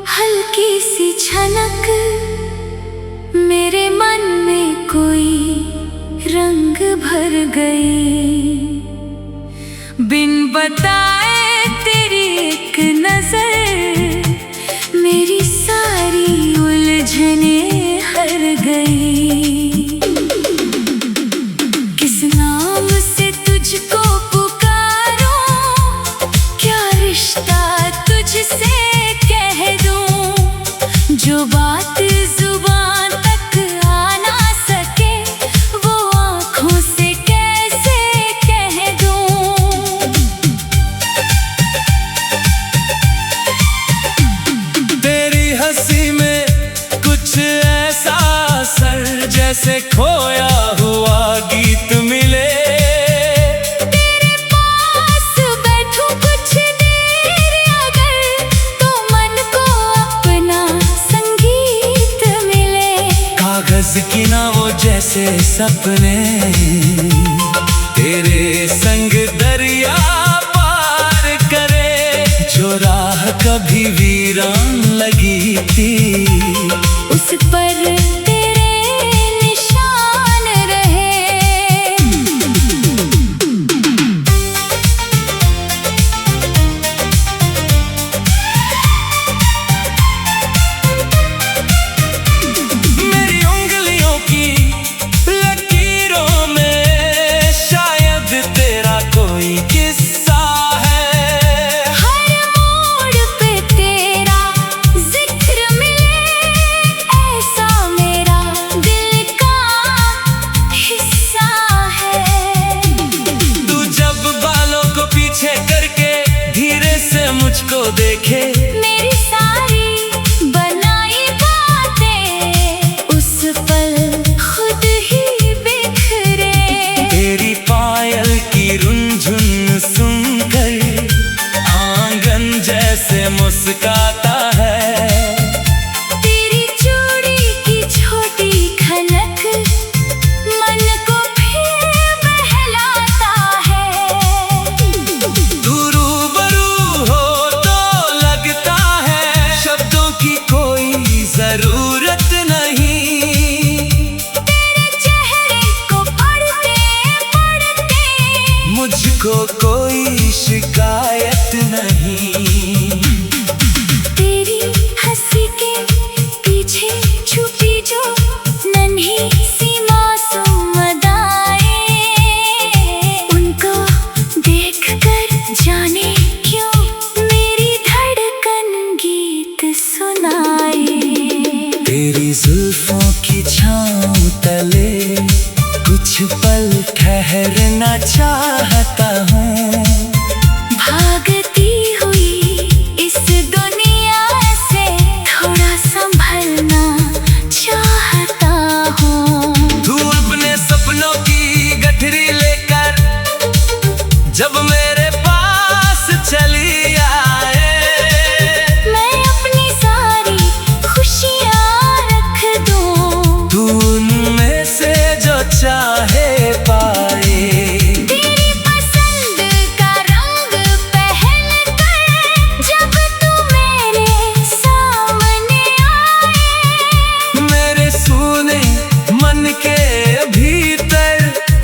हल्की सी झलक मेरे मन में कोई रंग भर गई। बिन बताए तेरी एक नजर मेरी सारी उलझने हर गई। किस नाम से तुझको पुकारूं, क्या रिश्ता तुझसे जो बात जुबान तक आ ना सके वो आँखों से कैसे कह दूं। तेरी हंसी में कुछ ऐसा असर जैसे खोया हुआ गीत मिले। की ना वो जैसे सपने तेरे संग दरिया पार करे। जो राह कभी वीरान लगी थी उस पर तेरे निशान रहे। मुझको देखे मेरी सारी बनाई बातें उस पल खुद ही बिखरे। तेरी पायल की रुनझुन सुनकर आंगन जैसे मुस्काता है। तेरी चूड़ी की छोटी खनक मन को फिर बहलाता है। तू जरूरत नहीं तेरे चेहरे को पढ़ते मुझको कोई शिकायत नहीं। तेरी हंसी के पीछे छुपी जो नन्ही सी मासूम अदाएं उनको देखकर जाने क्यों मेरी धड़कन गीत सुनाए। तेरी जुल्फों की छाँव तले कुछ पल ठहरना चाहता हूँ। भागती हुई इस दुनिया से थोड़ा संभलना चाहता हूँ। तू अपने सपनों की गठरी लेकर जब मेरे पास चली आए, चाहे पाए। तेरी पसंद का रंग पहन कर जब तू मेरे सामने आए, मेरे सोने मन के भीतर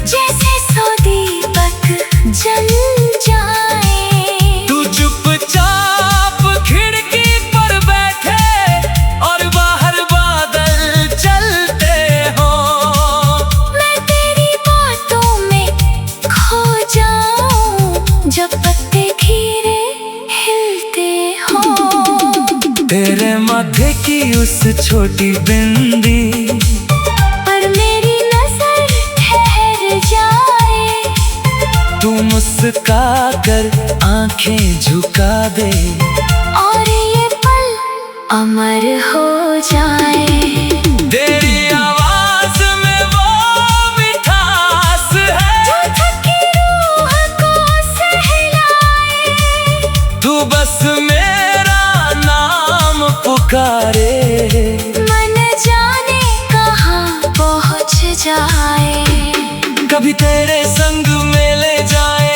जैसे 100 दीपक जल जाए। तू चुपचाप खिड़की पर बैठे और बाहर बादल चलते हो। जब पत्ते धीरे हिलते हो, तेरे माथे की उस छोटी बिंदी पर मेरी नजर ठहर जाए। मुस्का कर आंखें झुका दे और ये पल अमर हो जाए। तेरी आवाज में वो मिठास है जो थकी रूह को सहलाए। तू बस मेरा नाम पुकारे, मन जाने कहाँ पहुँच जाए। कभी तेरे संग में ले जाए,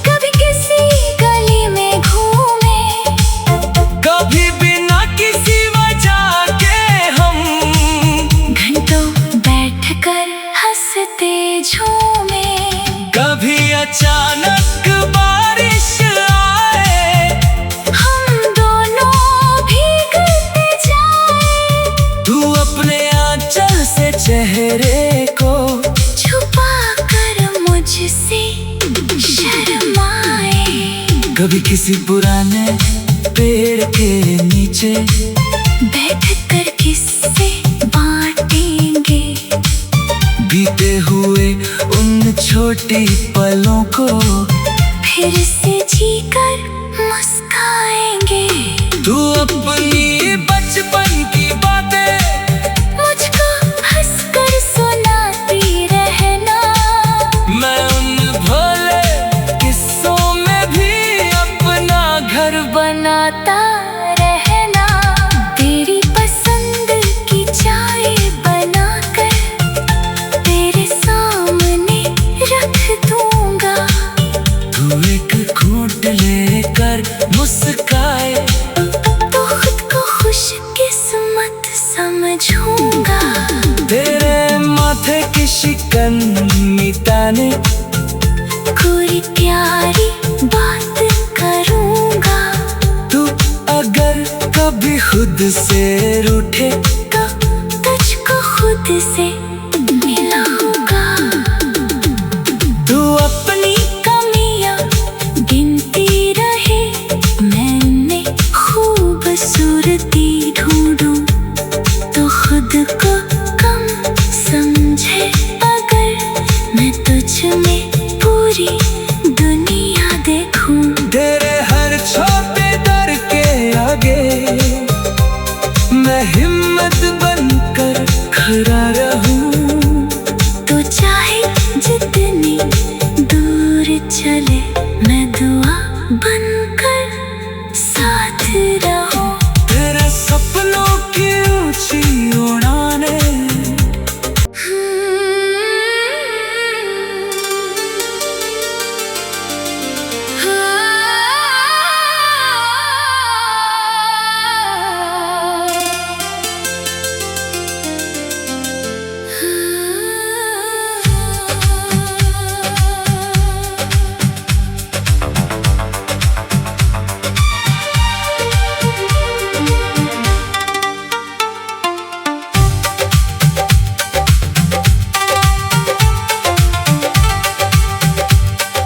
कभी किसी गली में घूमे, कभी बिना किसी वजह के हम घंटों बैठकर हंसते झूमे। कभी अचानक बारिश आए, हम दोनों भीगते जाए। तू अपने आंचल से चेहरे को छुपा कर मुझसे शर्माए। कभी किसी पुराने पेड़ के नीचे बैठकर किस्से बांटेंगे। बीते हुए उन छोटी पलों को फिर से जीकर मुस्काएंगे। तू अपनी बचपन की बातें मुझको हंसकर सुनाती रहना। मैं उन भोले किस्सों में भी अपना घर बनाता रहना। तेरी पसंद की चाय बनाकर तेरे सामने रख दूंगा। तू एक घूंट लेकर मुस्काए, तो खुद को खुशकिस्मत समझूंगा। तेरे माथे की शिकन मिटाने कोई प्यारी बात करूंगा। तू अगर कभी खुद से रूठे तो तुझको खुद से मिलाऊंगा। तू अपनी कमियां गिनती रहे, मैंने खूबसूरती ढूंढूं। तो खुद को कम समझे अगर मैं तुझ में पूरी दुनिया देखूं। तेरे हर छोटे दर के आगे मैं हिम्मत बनकर खड़ा रहूं। तो चाहे जितनी दूर चले, मैं दुआ बनकर साथ रहूं। तेरे सपनों की ऊंची उड़ाने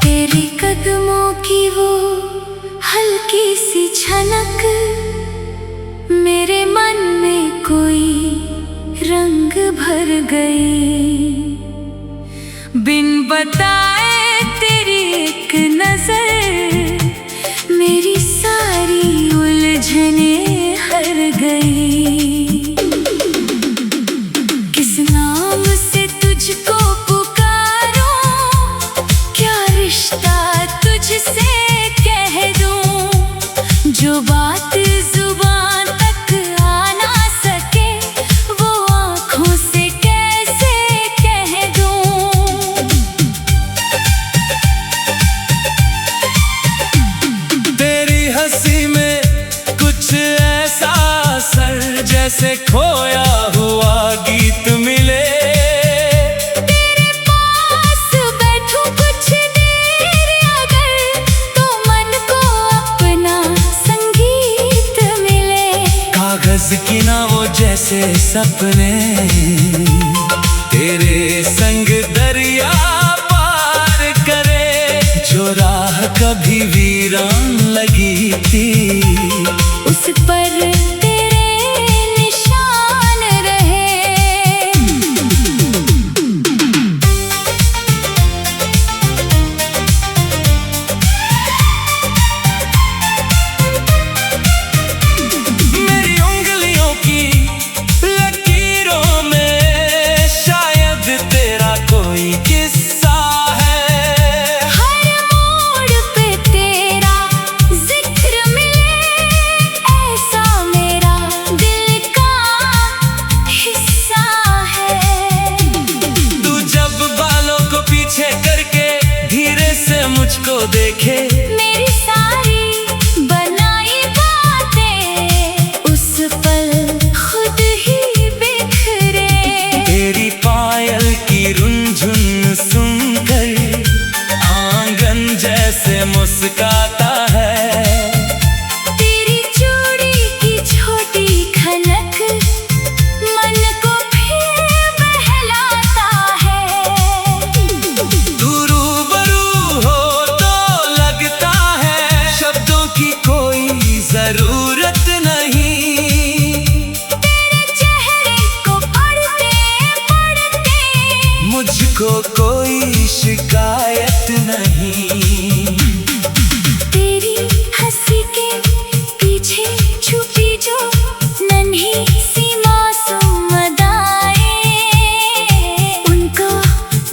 तेरे कदमों की वो हल्की सी छनक मेरे मन में कोई रंग भर गई। बिन बताए तेरी एक नजर मेरी सारी उलझने हर गई। किस नाम से तुझको पुकारूं, क्या रिश्ता तुझसे कह दूं। जो बात जुबान तक आ ना सके, वो आँखों से कैसे कह दूं। तेरी हंसी में कुछ ऐसा असर जैसे खोया हुआ गीत मिले। तेरे पास बैठूं कुछ देर अगर, तो मन को अपना संगीत मिले। कागज की ना वो जैसे सपने तेरे संग दरिया पार करे। जो राह कभी वीरान लगी थी, उस पर तेरे निशान रहे। कोई किस्सा है। हर मोड़ पे तेरा जिक्र मिले, ऐसा मेरा दिल का हिस्सा है। तू जब बालों को पीछे करके धीरे से मुझको देखे, मेरी सारी बनाई बातें उस पल खुद ही बिखरे। तेरी पायल की रुनझुन सुनकर आंगन जैसे मुस्काता है। तेरी चूड़ी की छोटी खनक मन को फिर बहलाता है। तू रूबरू हो तो लगता है शब्दों की कोई जरूरत नहीं। तेरे चेहरे को पढ़ते पढ़ते मुझको कोई शिकायत नहीं। तेरी हंसी के पीछे छुपी जो नन्ही सी मासूम अदाएं, उनको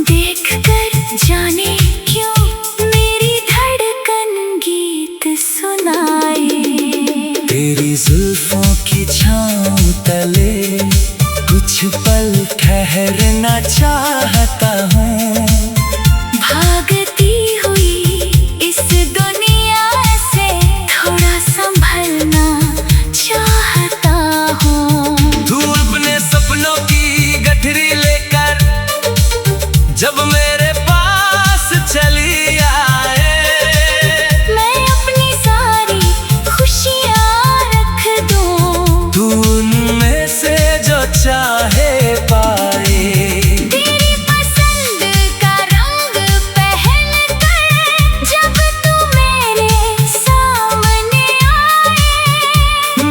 देखकर जाने क्यों मेरी धड़कन गीत सुनाए। तेरी जुल्फों की छाँव तले कुछ पल ठहरना चाहता हूँ। भागती हुई इस दुनिया से थोड़ा संभलना चाहता हूँ। तू अपने सपनों की गठरी लेकर जब मेरे पास चली आए, मैं अपनी सारी खुशियाँ रख दूँ। तू उनमें से जो चाहे पाए। तेरी पसंद का रंग पहन कर जब तू मेरे सामने आए,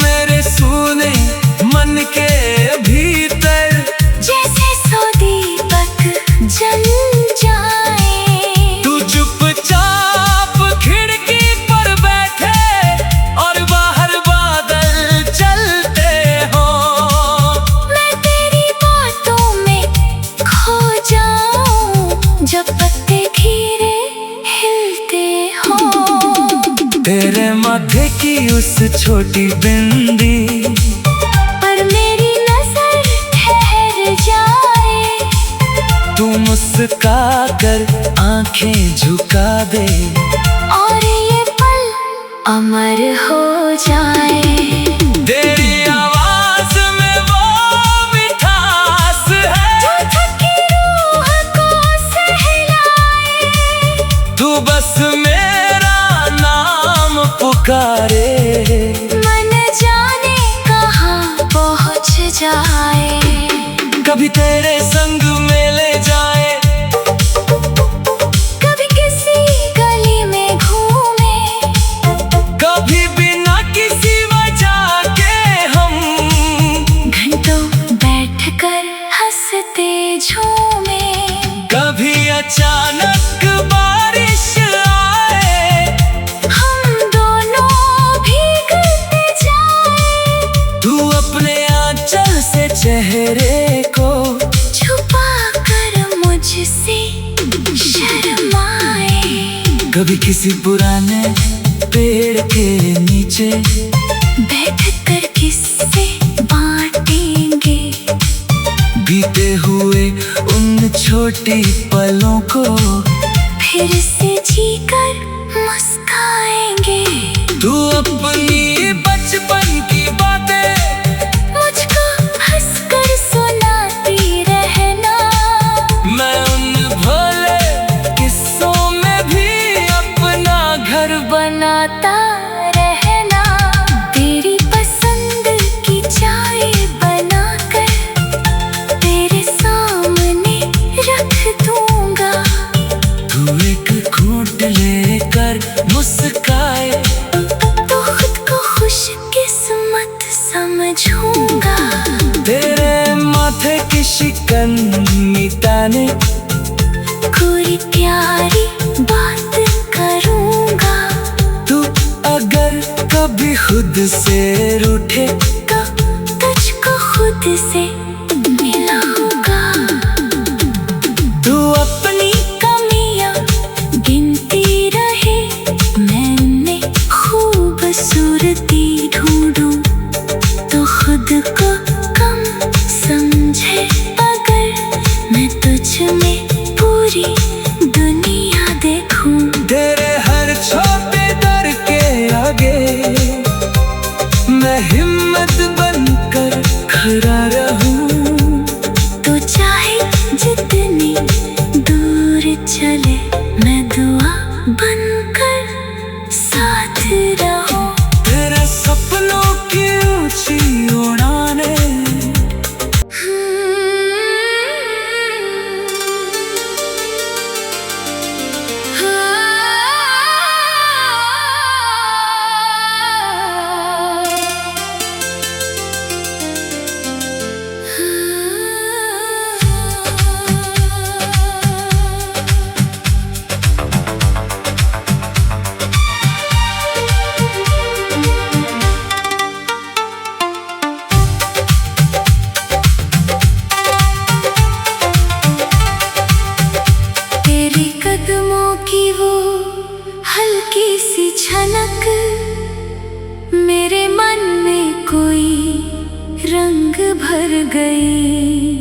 मेरे सूने मन के भीतर जैसे सौ दीपक जल जाए। तू चुपचाप खिड़की पर बैठे और बाहर बादल चलते हो। मैं तेरी बातों में खो जाऊं जब पत्ते धीरे हिलते हो। तेरे माथे की उस छोटी बिंदी पर मेरी नजर ठहर जाए। तू मुस्का कर आंखें झुका दे और ये पल अमर हो जाए। तेरी आवाज में वो मिठास है जो थकी रूह को सहलाए। तू बस मेरा नाम पुकारे। मन जाने कहाँ पहुँच जाए। कभी तेरे संग में ले जाए, कभी किसी गली में घूमे, कभी बिना किसी वजह के हम घंटों बैठकर हंसते झूमे। कभी अचानक बारिश आए, हम दोनों भीगते जाए। तू अपने आंचल से चेहरे को छुपा कर मुझसे शर्माए। कभी किसी पुराने पेड़ के नीचे बैठकर किस्से बांटेंगे। बीते हुए उन छोटी पलों को फिर से जीकर मुस्काएंगे। तू अपनी बचपन की बातें मुझको हंसकर सुनाती रहना। मैं उन भोले किस्सों में भी अपना घर बनाता रहना। तेरी पसंद की चाय बनाकर तेरे सामने रख दूंगा। तू एक घूंट लेकर मुस्काए तो खुद को खुशकिस्मत समझूंगा। तेरे माथे की शिकन मिटाने कोई प्यारी बात करूंगा। तू अगर कभी खुद से रूठे तो तुझको खुद से मिलाऊंगा। तू बनकर साथ रहो। तेरे सपनों की ऊंची उड़ाने कदमों की वो हल्की सी झनक मेरे मन में कोई रंग भर गई।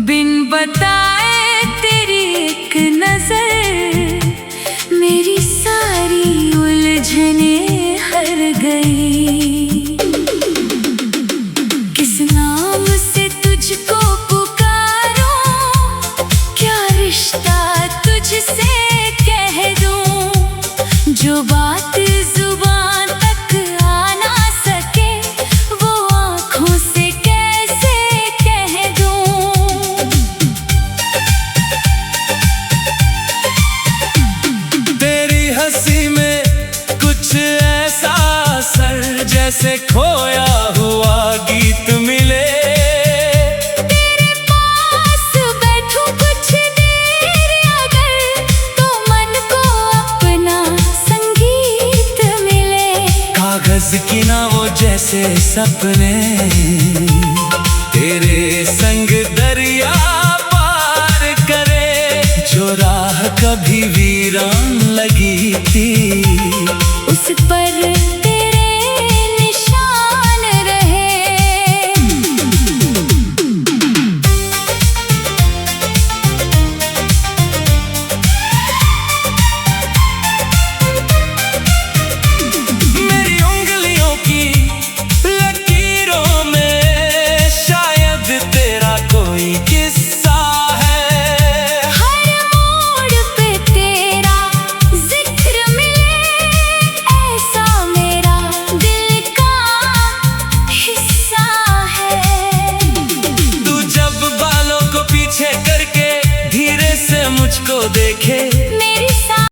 बिन बताए तेरी एक नजर मेरी सारी उलझने हर गई। किस नाम से तुझको पुकारूं, क्या रिश्ता तुझसे कह दूं, जो बात जुबान तक आ ना सके वो आँखों से कैसे कह दूं। तेरी हंसी में कुछ ऐसा असर जैसे खोया हुआ गीत मिले। कागज की ना वो जैसे सपने तेरे संग दरिया पार करे। जो राह कभी वीरान लगी थी उस पर तेरे निशान रहे। मुझको देखे